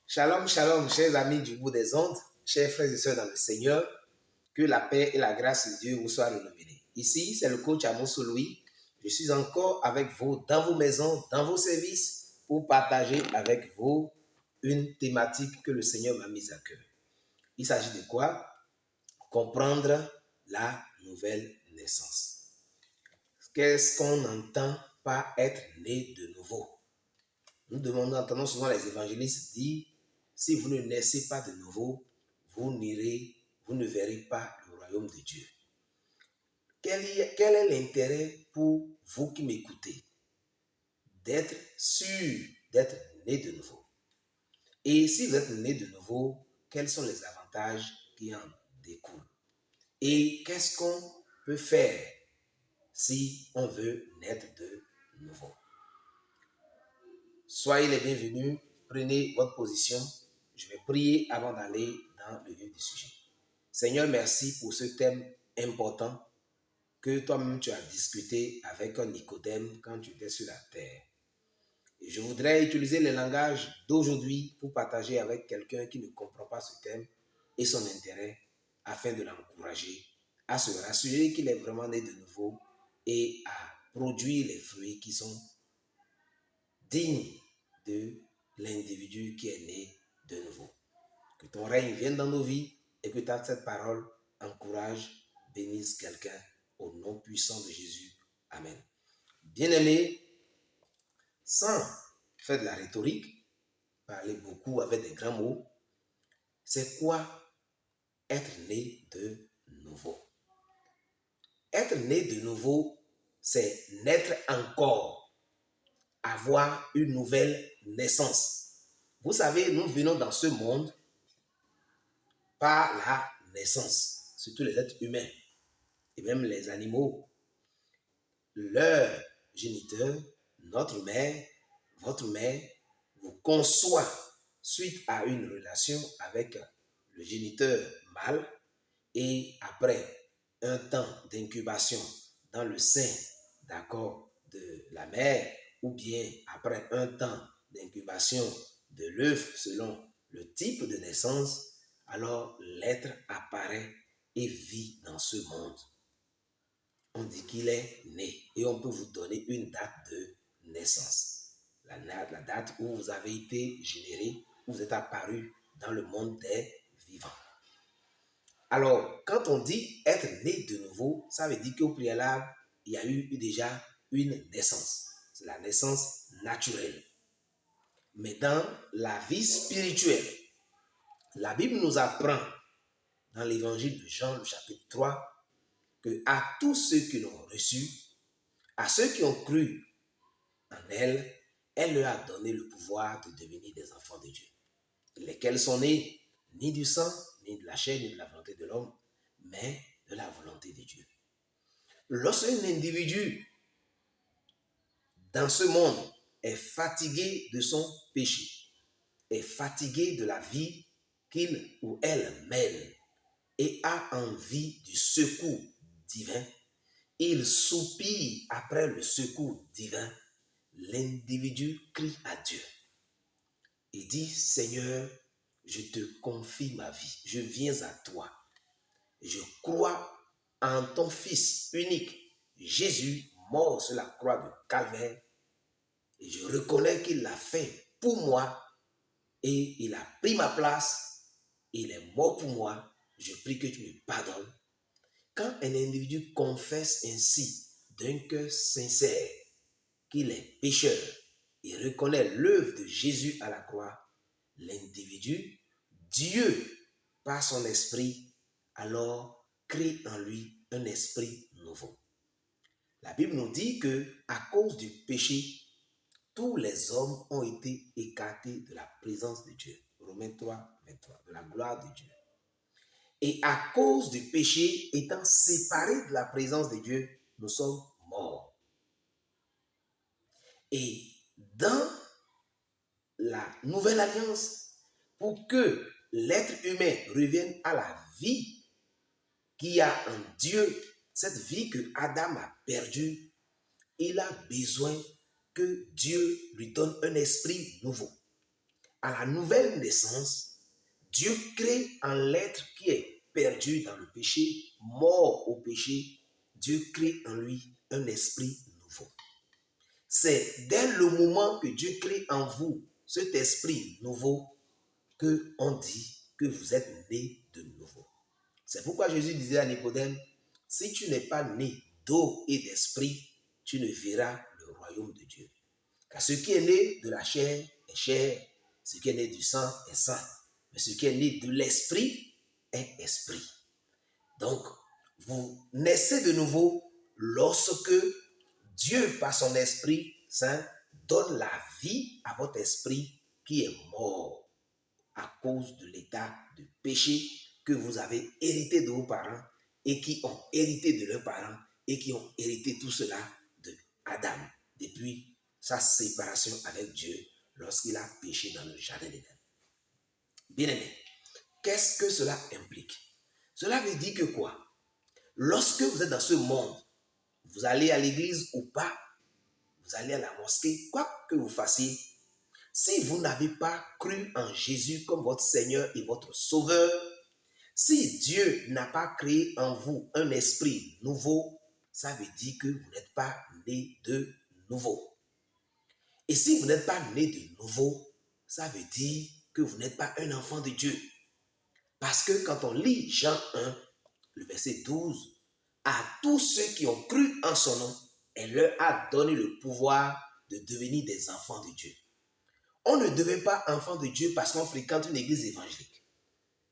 Shalom, shalom, chers amis du bout des ondes, chers frères et sœurs dans le Seigneur, que la paix et la grâce de Dieu vous soient renouvelées. Ici, c'est le coach Amos Louis. Je suis encore avec vous dans vos maisons, dans vos services, pour partager avec vous une thématique que le Seigneur m'a mise à cœur. Il s'agit de quoi? Comprendre la nouvelle naissance. Qu'est-ce qu'on entend par être né de nouveau? Nous entendons souvent les évangélistes dire, si vous ne naissez pas de nouveau, vous ne verrez pas le royaume de Dieu. Quel est l'intérêt pour vous qui m'écoutez d'être sûr d'être né de nouveau? Et si vous êtes né de nouveau, quels sont les avantages qui en découlent? Et qu'est-ce qu'on peut faire si on veut naître de nouveau? Soyez les bienvenus, prenez votre position. Je vais prier avant d'aller dans le vif du sujet. Seigneur, merci pour ce thème important que toi-même tu as discuté avec un Nicodème quand tu étais sur la terre. Et je voudrais utiliser le langage d'aujourd'hui pour partager avec quelqu'un qui ne comprend pas ce thème et son intérêt afin de l'encourager à se rassurer qu'il est vraiment né de nouveau et à produire les fruits qui sont dignes de l'individu qui est né de nouveau. Que ton règne vienne dans nos vies et que cette parole encourage, bénisse quelqu'un au nom puissant de Jésus. Amen. Bien-aimés, sans faire de la rhétorique, parler beaucoup avec des grands mots, c'est quoi être né de nouveau? Être né de nouveau, c'est naître encore, avoir une nouvelle naissance. Vous savez, nous venons dans ce monde par la naissance, surtout les êtres humains et même les animaux. Leur géniteur, notre mère, votre mère, vous conçoit suite à une relation avec le géniteur mâle et après un temps d'incubation dans le sein, d'accord, de la mère ou bien après un temps d'incubation de l'œuf selon le type de naissance, alors l'être apparaît et vit dans ce monde. On dit qu'il est né et on peut vous donner une date de naissance. La date où vous avez été généré, où vous êtes apparu dans le monde des vivants. Alors, quand on dit être né de nouveau, ça veut dire qu'au préalable, il y a eu déjà une naissance. C'est la naissance naturelle. Mais dans la vie spirituelle, la Bible nous apprend dans l'évangile de Jean, le chapitre 3, que à tous ceux qui l'ont reçu, à ceux qui ont cru en elle, elle leur a donné le pouvoir de devenir des enfants de Dieu, lesquels sont nés ni du sang, ni de la chair, ni de la volonté de l'homme, mais de la volonté de Dieu. Lorsqu'un individu dans ce monde est fatigué de son péché, est fatigué de la vie qu'il ou elle mène et a envie du secours divin, il soupire après le secours divin. L'individu crie à Dieu et dit, Seigneur, je te confie ma vie, je viens à toi. Je crois en ton Fils unique, Jésus, mort sur la croix de Calvaire, et je reconnais qu'il l'a fait pour moi et il a pris ma place, il est mort pour moi, je prie que tu me pardonnes. Quand un individu confesse ainsi d'un cœur sincère qu'il est pécheur et reconnaît l'œuvre de Jésus à la croix, l'individu, Dieu, par son esprit, alors crée en lui un esprit nouveau. La Bible nous dit que à cause du péché, tous les hommes ont été écartés de la présence de Dieu. Romains 3, 23, de la gloire de Dieu. Et à cause du péché, étant séparés de la présence de Dieu, nous sommes morts. Et dans la nouvelle alliance, pour que l'être humain revienne à la vie qu'il y a en Dieu, cette vie que Adam a perdue, il a besoin que Dieu lui donne un esprit nouveau. à la nouvelle naissance, Dieu crée en l'être qui est perdu dans le péché, mort au péché, Dieu crée en lui un esprit nouveau. C'est dès le moment que Dieu crée en vous cet esprit nouveau qu'on dit que vous êtes né de nouveau. C'est pourquoi Jésus disait à Nicodème, si tu n'es pas né d'eau et d'esprit, tu ne verras le royaume de Dieu. Car ce qui est né de la chair est chair, ce qui est né du sang est sang, mais ce qui est né de l'esprit est esprit. Donc, vous naissez de nouveau lorsque Dieu, par son Esprit Saint, donne la vie à votre esprit qui est mort à cause de l'état de péché que vous avez hérité de vos parents et qui ont hérité de leurs parents et qui ont hérité tout cela de Adam depuis sa séparation avec Dieu lorsqu'il a péché dans le jardin d'Éden. Bien-aimé, qu'est-ce que cela implique? Cela veut dire que quoi? Lorsque vous êtes dans ce monde, vous allez à l'église ou pas, vous allez à la mosquée, quoi que vous fassiez, si vous n'avez pas cru en Jésus comme votre Seigneur et votre Sauveur, si Dieu n'a pas créé en vous un esprit nouveau, ça veut dire que vous n'êtes pas né de nouveau. Et si vous n'êtes pas né de nouveau, ça veut dire que vous n'êtes pas un enfant de Dieu. Parce que quand on lit Jean 1, le verset 12, à tous ceux qui ont cru en son nom, elle leur a donné le pouvoir de devenir des enfants de Dieu. On ne devient pas enfant de Dieu parce qu'on fréquente une église évangélique,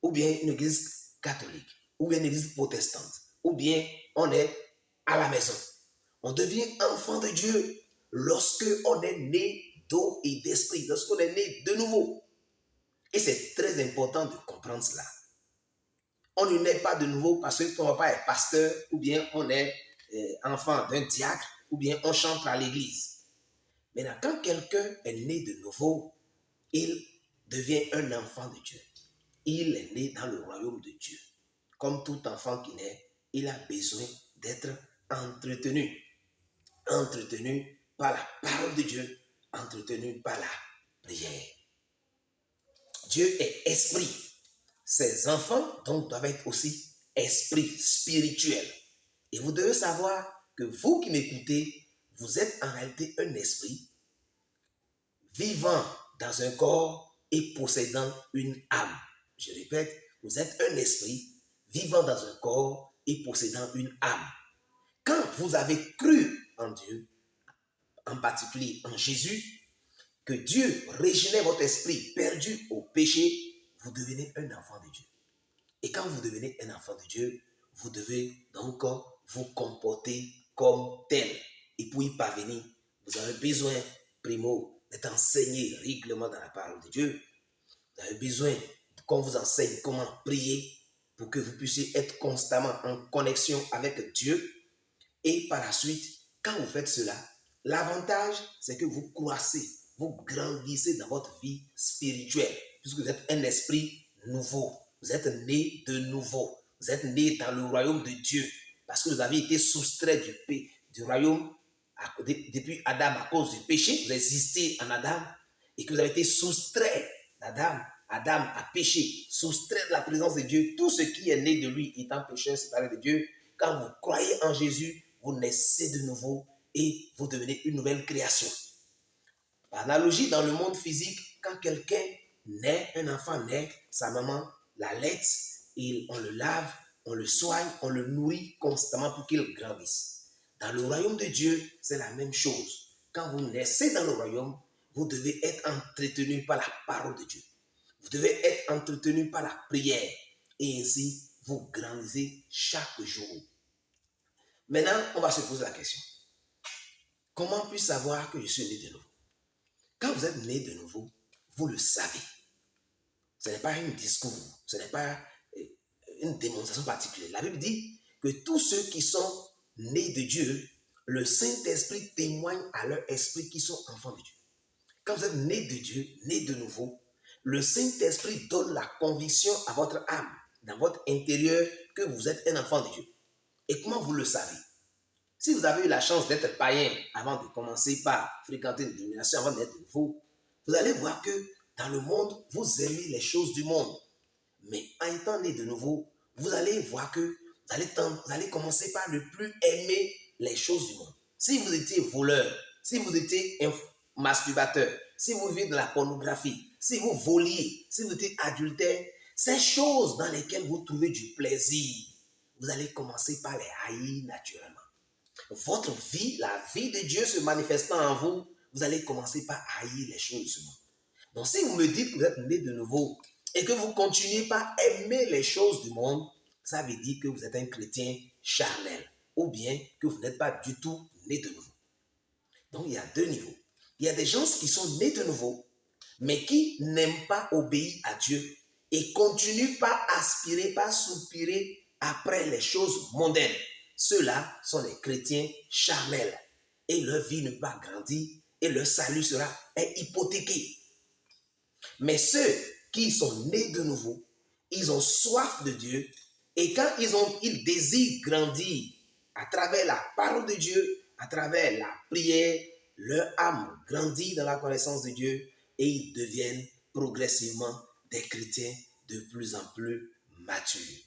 ou bien une église catholique, ou bien une église protestante, ou bien on est à la maison. On devient enfant de Dieu lorsque on est né d'eau et d'esprit, lorsqu'on est né de nouveau. Et c'est très important de comprendre cela. On ne naît pas de nouveau parce que ton papa est pasteur, ou bien on est enfant d'un diacre, ou bien on chante à l'église. Maintenant, quand quelqu'un est né de nouveau, il devient un enfant de Dieu. Il est né dans le royaume de Dieu. Comme tout enfant qui naît, il a besoin d'être entretenu. Entretenu par la parole de Dieu, entretenu par la prière. Dieu est esprit. Ses enfants, donc, doivent être aussi esprit spirituel. Et vous devez savoir que vous qui m'écoutez, vous êtes en réalité un esprit vivant dans un corps et possédant une âme. Je répète, vous êtes un esprit vivant dans un corps et possédant une âme. Quand vous avez cru en Dieu, en particulier en Jésus, que Dieu régénère votre esprit perdu au péché, vous devenez un enfant de Dieu. Et quand vous devenez un enfant de Dieu, vous devez donc vous comporter comme tel. Et pour y parvenir, vous avez besoin, primo, d'être enseigné régulièrement dans la parole de Dieu. Vous avez besoin qu'on vous enseigne comment prier pour que vous puissiez être constamment en connexion avec Dieu. Et par la suite, quand vous faites cela, l'avantage, c'est que vous croissez, vous grandissez dans votre vie spirituelle, puisque vous êtes un esprit nouveau. Vous êtes né de nouveau. Vous êtes né dans le royaume de Dieu. Parce que vous avez été soustrait du royaume depuis Adam à cause du péché. Vous existez en Adam et que vous avez été soustrait d'Adam. Adam a péché, soustrait de la présence de Dieu. Tout ce qui est né de lui étant pécheur, séparé de Dieu, quand vous croyez en Jésus, vous naissez de nouveau et vous devenez une nouvelle création. Par analogie, dans le monde physique, quand quelqu'un naît, un enfant naît, sa maman l'allaite, on le lave, on le soigne, on le nourrit constamment pour qu'il grandisse. Dans le royaume de Dieu, c'est la même chose. Quand vous naissez dans le royaume, vous devez être entretenu par la parole de Dieu. Vous devez être entretenu par la prière. Et ainsi, vous grandissez chaque jour. Maintenant, on va se poser la question. Comment puis-je savoir que je suis né de nouveau? Quand vous êtes né de nouveau, vous le savez. Ce n'est pas un discours, ce n'est pas une démonstration particulière. La Bible dit que tous ceux qui sont nés de Dieu, le Saint-Esprit témoigne à leur esprit qu'ils sont enfants de Dieu. Quand vous êtes nés de Dieu, nés de nouveau, le Saint-Esprit donne la conviction à votre âme, dans votre intérieur, que vous êtes un enfant de Dieu. Et comment vous le savez? Si vous avez eu la chance d'être païen avant de commencer par fréquenter une dénomination, avant d'être nouveau, vous allez voir que Dans le monde, vous aimez les choses du monde. Mais en étant né de nouveau, vous allez voir que vous allez commencer par ne plus aimer les choses du monde. Si vous étiez voleur, si vous étiez un masturbateur, si vous vivez de la pornographie, si vous voliez, si vous étiez adultère, ces choses dans lesquelles vous trouvez du plaisir, vous allez commencer par les haïr naturellement. Votre vie, la vie de Dieu se manifestant en vous, vous allez commencer par haïr les choses de ce monde. Donc si vous me dites que vous êtes né de nouveau et que vous continuez par aimer les choses du monde, ça veut dire que vous êtes un chrétien charnel ou bien que vous n'êtes pas du tout né de nouveau. Donc il y a deux niveaux. Il y a des gens qui sont nés de nouveau, mais qui n'aiment pas obéir à Dieu et continuent par aspirer, par soupirer après les choses mondaines. Ceux-là sont les chrétiens charnels et leur vie ne peut pas grandir et leur salut sera hypothéqué. Mais ceux qui sont nés de nouveau, ils ont soif de Dieu et quand ils désirent grandir à travers la parole de Dieu, à travers la prière, leur âme grandit dans la connaissance de Dieu et ils deviennent progressivement des chrétiens de plus en plus matures.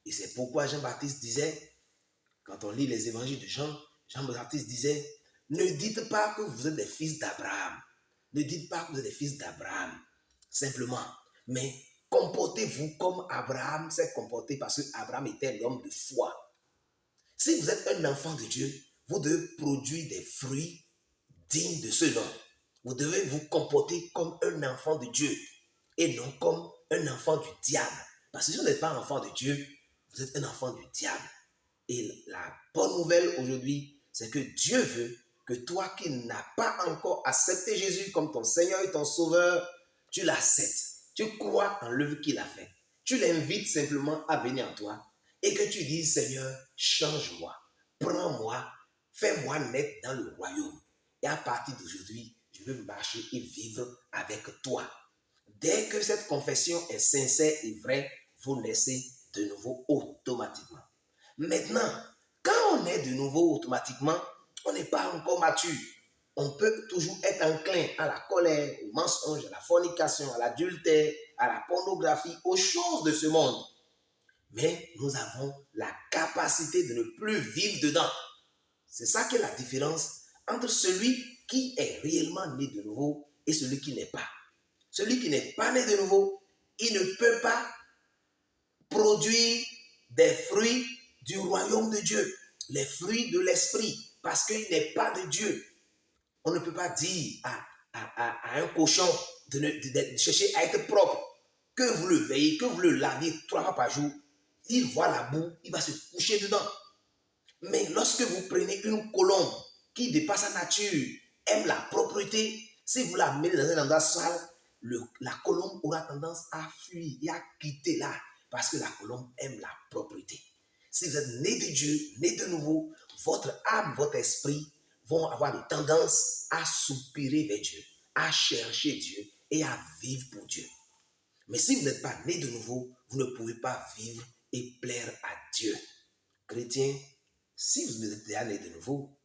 Et c'est pourquoi Jean-Baptiste disait, quand on lit les évangiles de Jean, Jean-Baptiste disait, ne dites pas que vous êtes des fils d'Abraham. Ne dites pas que vous êtes des fils d'Abraham, simplement. Mais comportez-vous comme Abraham s'est comporté parce que Abraham était l'homme de foi. Si vous êtes un enfant de Dieu, vous devez produire des fruits dignes de ce nom. Vous devez vous comporter comme un enfant de Dieu et non comme un enfant du diable. Parce que si vous n'êtes pas un enfant de Dieu, vous êtes un enfant du diable. Et la bonne nouvelle aujourd'hui, c'est que Dieu veut que toi qui n'as pas encore accepté Jésus comme ton Seigneur et ton Sauveur, tu l'acceptes. Tu crois en l'œuvre qu'il a fait. Tu l'invites simplement à venir en toi et que tu dises, Seigneur, change-moi, prends-moi, fais-moi naître dans le royaume. Et à partir d'aujourd'hui, je veux marcher et vivre avec toi. Dès que cette confession est sincère et vraie, vous naissez de nouveau automatiquement. Maintenant, quand on est de nouveau automatiquement, on n'est pas encore mature. On peut toujours être enclin à la colère, au mensonge, à la fornication, à l'adultère, à la pornographie, aux choses de ce monde. Mais nous avons la capacité de ne plus vivre dedans. C'est ça qui est la différence entre celui qui est réellement né de nouveau et celui qui n'est pas. Celui qui n'est pas né de nouveau, il ne peut pas produire des fruits du royaume de Dieu, les fruits de l'esprit, parce qu'il n'est pas de Dieu. On ne peut pas dire à un cochon de chercher à être propre, que vous le veillez, que vous le laviez 3 fois par jour, il voit la boue, il va se coucher dedans. Mais lorsque vous prenez une colombe qui, de par sa nature, aime la propreté, si vous la mettez dans un endroit sale, la colombe aura tendance à fuir et à quitter là, parce que la colombe aime la propreté. Si vous êtes né de Dieu, né de nouveau, votre âme, votre esprit vont avoir des tendances à soupirer vers Dieu, à chercher Dieu et à vivre pour Dieu. Mais si vous n'êtes pas né de nouveau, vous ne pouvez pas vivre et plaire à Dieu. Chrétien, si vous êtes déjà né de nouveau,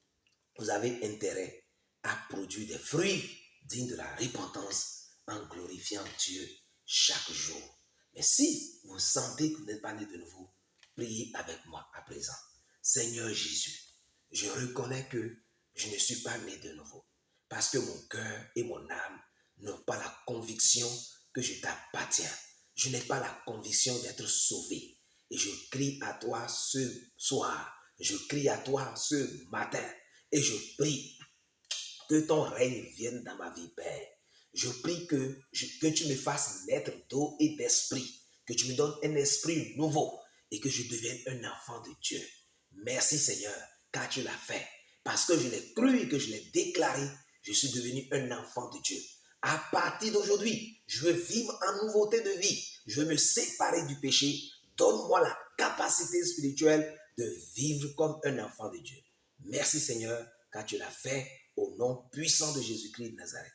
vous avez intérêt à produire des fruits dignes de la repentance en glorifiant Dieu chaque jour. Mais si vous sentez que vous n'êtes pas né de nouveau, priez avec moi à présent. Seigneur Jésus, je reconnais que je ne suis pas né de nouveau parce que mon cœur et mon âme n'ont pas la conviction que je t'appartiens. Je n'ai pas la conviction d'être sauvé. Et je crie à toi ce soir, je crie à toi ce matin et je prie que ton règne vienne dans ma vie, Père. Je prie que tu me fasses naître d'eau et d'esprit, que tu me donnes un esprit nouveau et que je devienne un enfant de Dieu. Merci Seigneur, car tu l'as fait. Parce que je l'ai cru et que je l'ai déclaré, je suis devenu un enfant de Dieu. À partir d'aujourd'hui, je veux vivre en nouveauté de vie. Je veux me séparer du péché. Donne-moi la capacité spirituelle de vivre comme un enfant de Dieu. Merci Seigneur, car tu l'as fait au nom puissant de Jésus-Christ de Nazareth.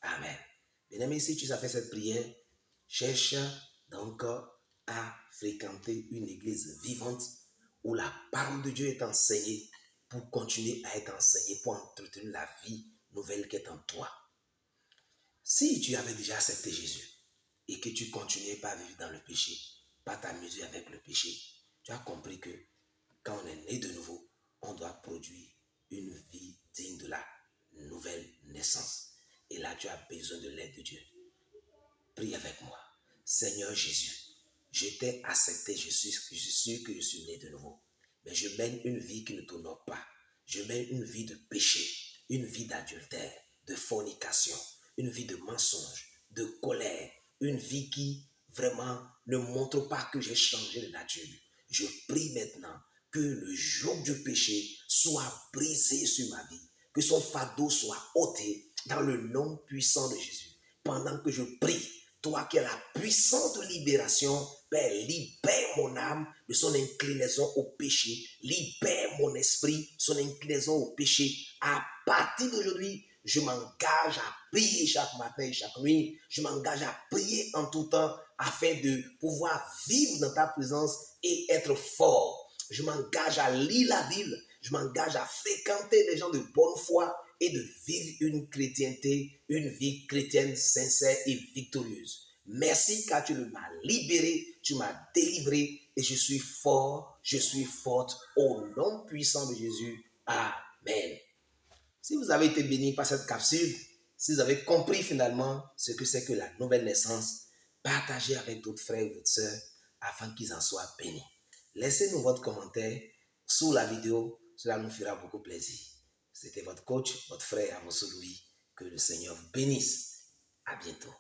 Amen. Bien-aimé, si tu as fait cette prière, cherche donc à fréquenter une église vivante où la parole de Dieu est enseignée pour continuer à être enseignée, pour entretenir la vie nouvelle qui est en toi. Si tu avais déjà accepté Jésus et que tu continuais pas à vivre dans le péché, pas t'amuser avec le péché, tu as compris que quand on est né de nouveau, on doit produire une vie digne de la nouvelle naissance. Et là, tu as besoin de l'aide de Dieu. Prie avec moi. Seigneur Jésus, je t'ai accepté, je suis sûr que je suis né de nouveau. Mais je mène une vie qui ne t'honore pas. Je mène une vie de péché, une vie d'adultère, de fornication, une vie de mensonge, de colère, une vie qui vraiment ne montre pas que j'ai changé de nature. Je prie maintenant que le joug du péché soit brisé sur ma vie, que son fardeau soit ôté dans le nom puissant de Jésus. Pendant que je prie, toi qui as la puissance de libération, Père, libère mon âme de son inclinaison au péché, libère mon esprit, son inclinaison au péché. À partir d'aujourd'hui, je m'engage à prier chaque matin et chaque nuit. Je m'engage à prier en tout temps afin de pouvoir vivre dans ta présence et être fort. Je m'engage à lire la Bible. Je m'engage à fréquenter des gens de bonne foi et de vivre une chrétienté, une vie chrétienne sincère et victorieuse. Merci car tu m'as libéré, tu m'as délivré et je suis fort, je suis forte au nom puissant de Jésus. Amen. Si vous avez été béni par cette capsule, si vous avez compris finalement ce que c'est que la nouvelle naissance, partagez avec d'autres frères ou d'autres sœurs afin qu'ils en soient bénis. Laissez-nous votre commentaire sous la vidéo, cela nous fera beaucoup plaisir. C'était votre coach, votre frère Amos Louis. Que le Seigneur vous bénisse. À bientôt.